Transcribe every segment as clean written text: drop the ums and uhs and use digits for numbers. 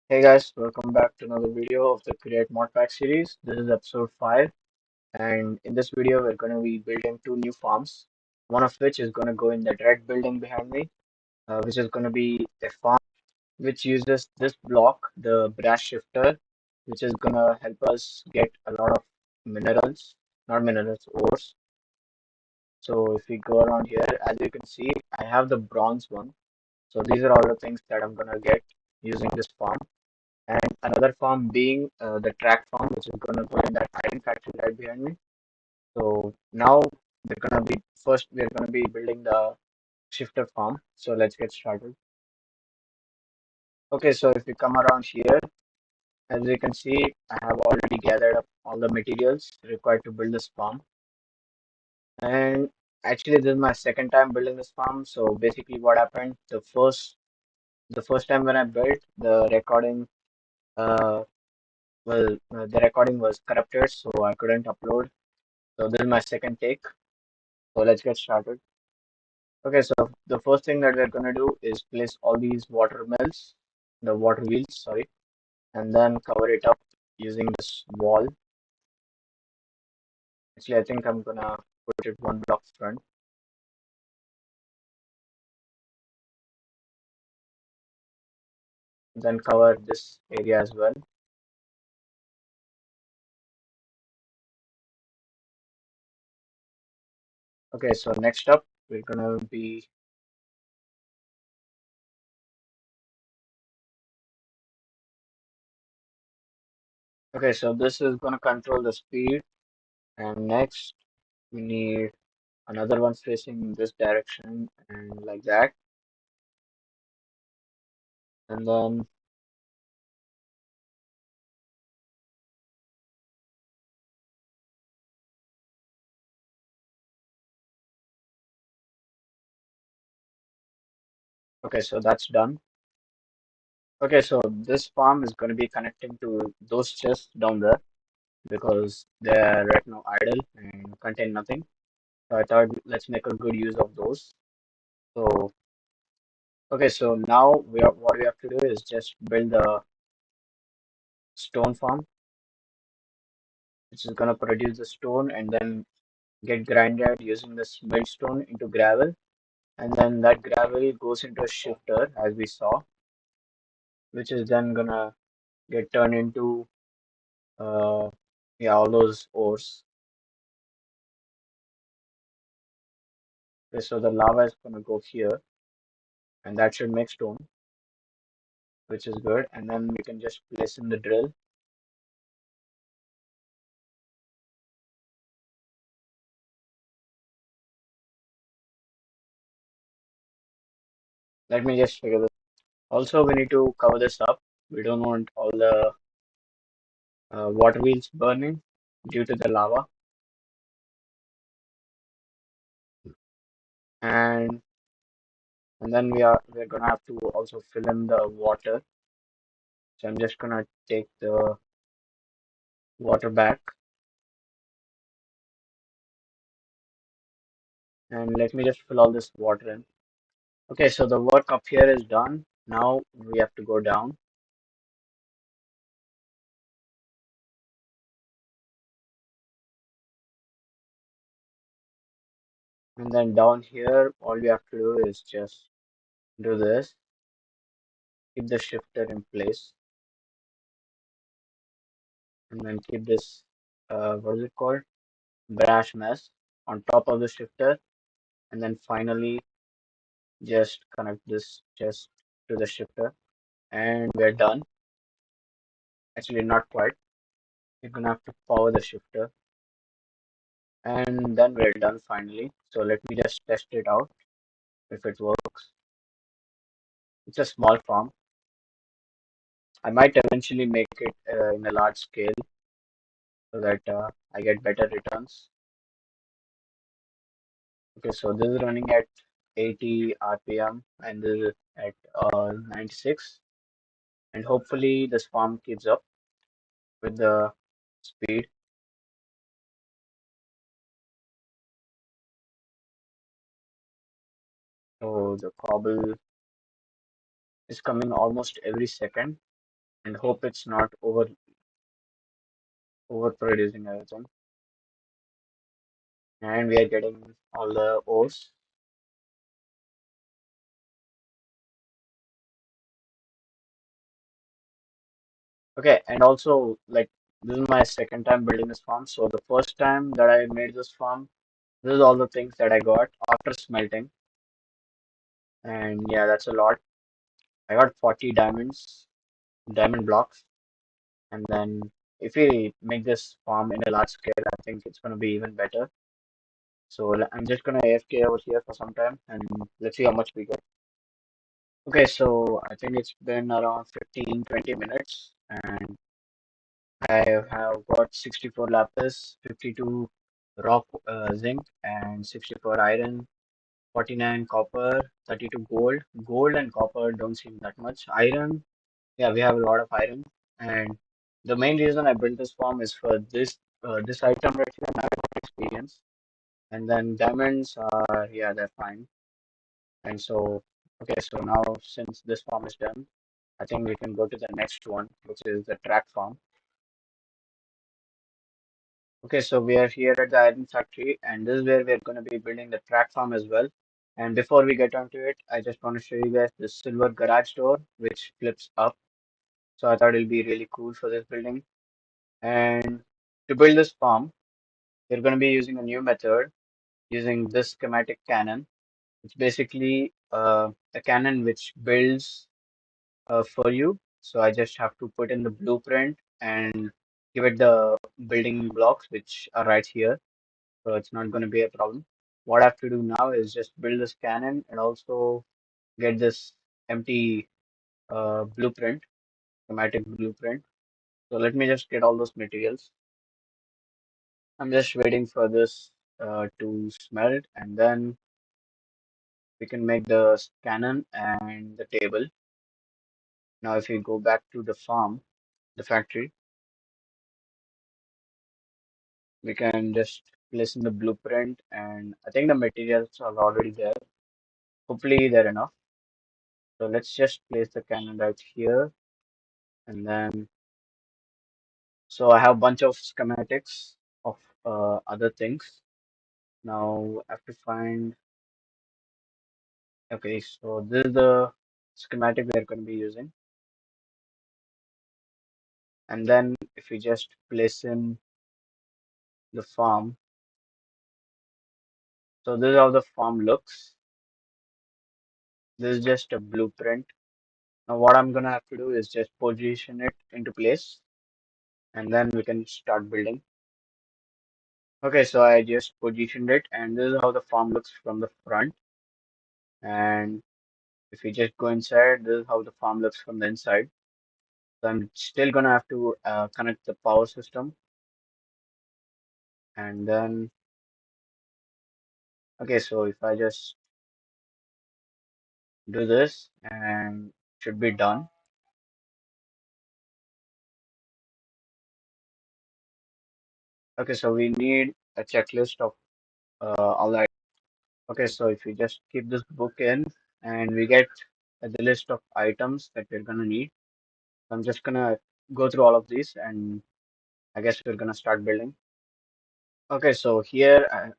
Hey guys, welcome back to another video of the Create Modpack series. This is episode 5, and in this video, we're going to be building two new farms. One of which is going to go in that red building behind me, which is going to be a farm which uses this block, the brass shifter, which is going to help us get a lot of minerals, not minerals, ores. So if we go around here, as you can see, I have the bronze one. So these are all the things that I'm going to get using this farm. And another farm being the track farm, which is going to go in that iron factory right behind me. So now we're going to be building the shifter farm. So let's get started. Okay, so if we come around here, as you can see, I have already gathered up all the materials required to build this farm. And actually, this is my second time building this farm. So basically, what happened the first time when I built uh, the recording was corrupted, so I couldn't upload. So this is my second take. So let's get started. Okay, so the first thing that we're gonna do is place all these the water wheels, sorry, and then cover it up using this wall. Actually, I think I'm gonna put it one block front, then cover this area as well. Okay, so next up, we're gonna be okay, so this is gonna control the speed, and next we need another one facing this direction and like that, and then okay, so that's done. Okay, so this farm is going to be connecting to those chests down there because they're right now idle and contain nothing. So I thought let's make a good use of those. So, okay, so now what we have to do is just build a stone farm, which is going to produce the stone and then get grinded using this millstone into gravel. And then that gravel goes into a shifter, as we saw, which is then going to get turned into, uh, yeah, all those ores. Okay, so the lava is going to go here, and that should make stone, which is good. And then we can just place in the drill. Let me just figure this. Also, we need to cover this up. We don't want all the water wheels burning due to the lava. And and then we're gonna have to also fill in the water. So I'm just gonna take the water back and let me just fill all this water in. Okay, so the work up here is done. Now we have to go down. And then down here, all we have to do is just do this, keep the shifter in place, and then keep this, what is it called? Brass mesh on top of the shifter. And then finally, just connect this just to the shifter. And we're done. Actually, not quite. You're gonna have to power the shifter. And then we're done finally. So let me just test it out if it works. It's a small farm. I might eventually make it in a large scale so that I get better returns. Okay, so this is running at 80 RPM and this is at 96. And hopefully this farm keeps up with the speed. So the cobble is coming almost every second. and hope it's not overproducing everything. And we are getting all the ores. Okay, and also like this is my second time building this farm. So the first time that I made this farm, this is all the things that I got after smelting. And yeah, that's a lot. I got 40 diamond blocks. And then if we make this farm in a large scale, I think it's going to be even better. So I'm just going to AFK over here for some time and let's see how much we get. Okay, so I think it's been around 15-20 minutes and I have got 64 lapis, 52 rock zinc and 64 iron, 49 copper, 32 gold. Gold and copper don't seem that much. Iron, yeah, we have a lot of iron. And the main reason I built this farm is for this item right here, now I got experience. And then diamonds are, yeah, they're fine. And so, okay, so now since this farm is done, I think we can go to the next one, which is the track farm. Okay, so we are here at the iron factory, and this is where we're going to be building the track farm as well. And before we get onto it, I just want to show you guys this silver garage door, which flips up. So I thought it'll be really cool for this building. And to build this farm, we're going to be using a new method using this schematic cannon. It's basically a cannon which builds for you. So I just have to put in the blueprint and give it the building blocks, which are right here. So it's not going to be a problem. What I have to do now is just build this cannon and also get this empty blueprint, schematic blueprint. So let me just get all those materials. I'm just waiting for this to smelt and then we can make the cannon and the table. Now if we go back to the farm, the factory, we can just place in the blueprint and I think the materials are already there. Hopefully they're enough. So let's just place the cannon right here and then so I have a bunch of schematics of other things. Now I have to find, okay, so this is the schematic we're going to be using. And then if we just place in the farm, so this is how the farm looks. This is just a blueprint. Now what I'm going to have to do is just position it into place and then we can start building. Okay, so I just positioned it and this is how the farm looks from the front. And if we just go inside, this is how the farm looks from the inside. So I'm still gonna have to connect the power system and then, okay, so if I just do this and should be done. Okay, so we need a checklist of all that. Okay, so if we just keep this book in and we get the list of items that we're gonna need. I'm just gonna go through all of these and I guess we're gonna start building. Okay, so here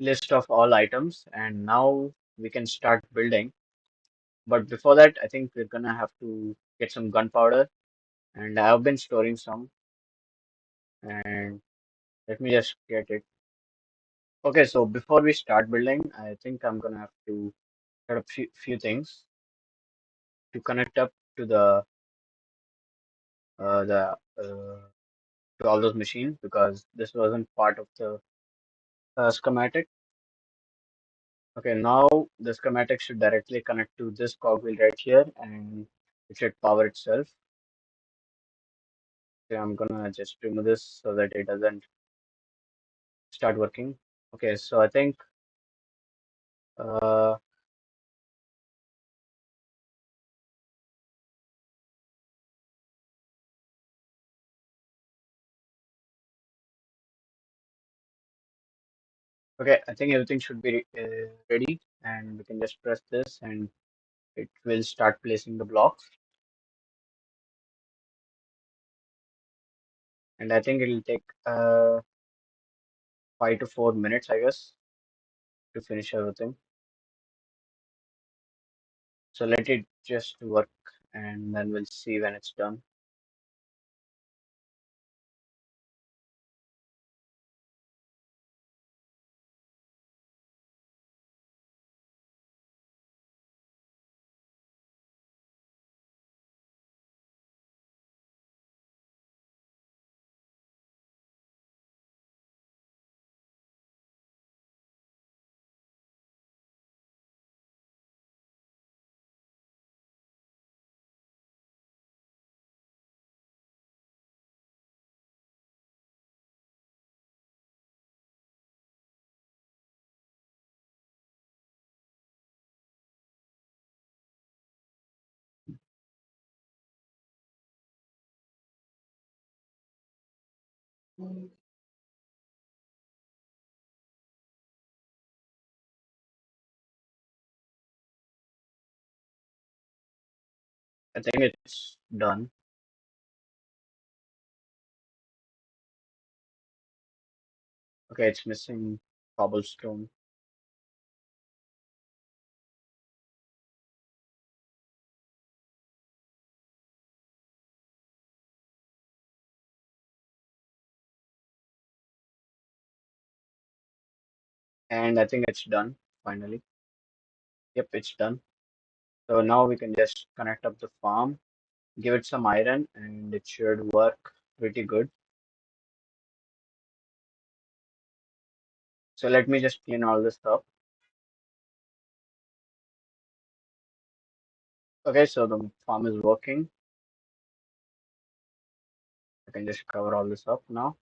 list of all items and now we can start building. But before that, I think we're gonna have to get some gunpowder, and I've been storing some. And let me just get it. Okay, so before we start building, I think I'm gonna have to set up few things to connect up to the to all those machines because this wasn't part of the schematic. Okay, now the schematic should directly connect to this cogwheel right here, and it should power itself. Okay, I'm gonna just remove this so that it doesn't start working. Okay, so I think uh, okay, I think everything should be ready, and we can just press this, and it will start placing the blocks, and I think it'll take 5 to 4 minutes, I guess, to finish everything. So let it just work, and then we'll see when it's done. I think it's done. Okay, it's missing cobblestone. And I think it's done finally. Yep, it's done. So now we can just connect up the farm, give it some iron, and it should work pretty good. So let me just clean all this up. Okay, so the farm is working. I can just cover all this up now.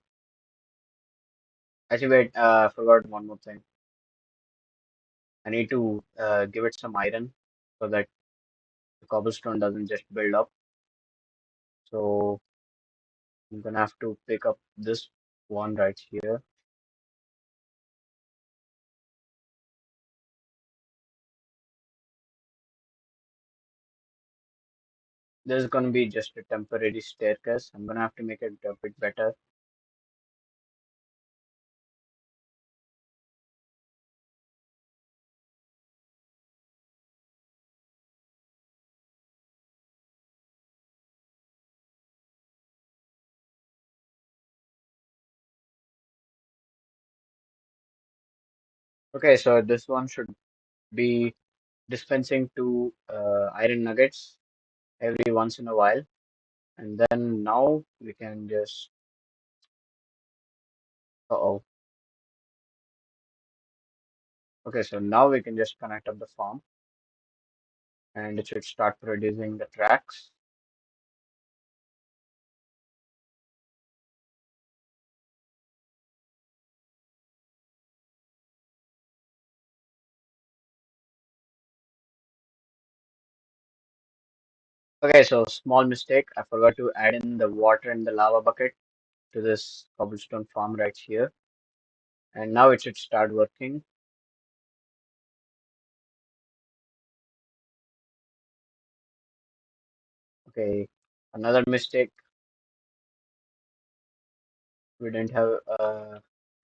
Actually, wait, I forgot one more thing. I need to give it some iron so that the cobblestone doesn't just build up. So I'm gonna have to pick up this one right here. This is gonna be just a temporary staircase. I'm gonna have to make it a bit better. Okay, so this one should be dispensing to iron nuggets every once in a while. And then now we can just, uh-oh. Okay, so now we can just connect up the farm and it should start producing the tracks. Okay, so small mistake. I forgot to add in the water in the lava bucket to this cobblestone farm right here. And now it should start working. Okay, another mistake. We didn't have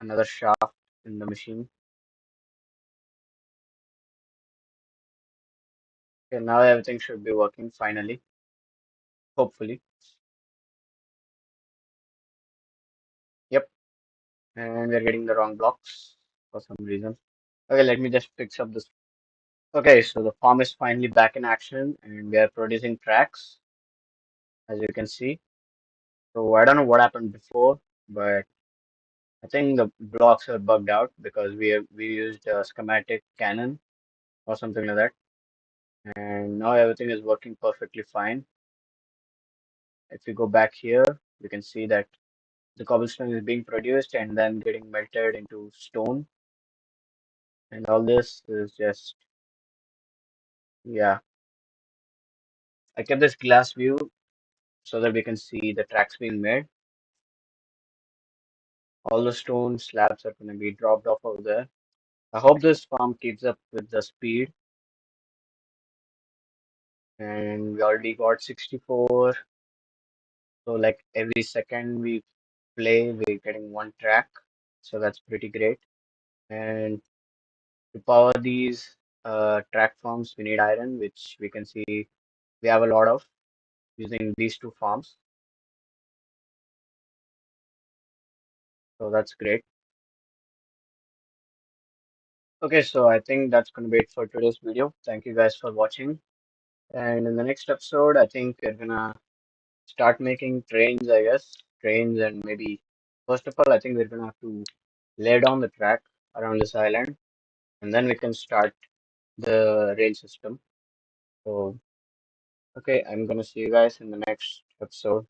another shaft in the machine. Okay, now everything should be working finally, hopefully. Yep, and we're getting the wrong blocks for some reason. Okay, let me just fix up this. Okay, so the farm is finally back in action and we are producing tracks, as you can see. So I don't know what happened before, but I think the blocks are bugged out because we used a schematic cannon or something like that. And now everything is working perfectly fine. If we go back here, we can see that the cobblestone is being produced and then getting melted into stone. And all this is just, yeah. I kept this glass view so that we can see the tracks being made. All the stone slabs are going to be dropped off over there. I hope this farm keeps up with the speed. and we already got 64. So like every second we play, we're getting one track. So that's pretty great. And to power these track farms, we need iron, which we can see we have a lot of using these two farms. So that's great. Okay, so I think that's going to be it for today's video. Thank you guys for watching. And in the next episode, I think we're gonna start making trains, I guess. Trains, and maybe first of all, I think we're gonna have to lay down the track around this island, and then we can start the rail system. So, okay, I'm gonna see you guys in the next episode.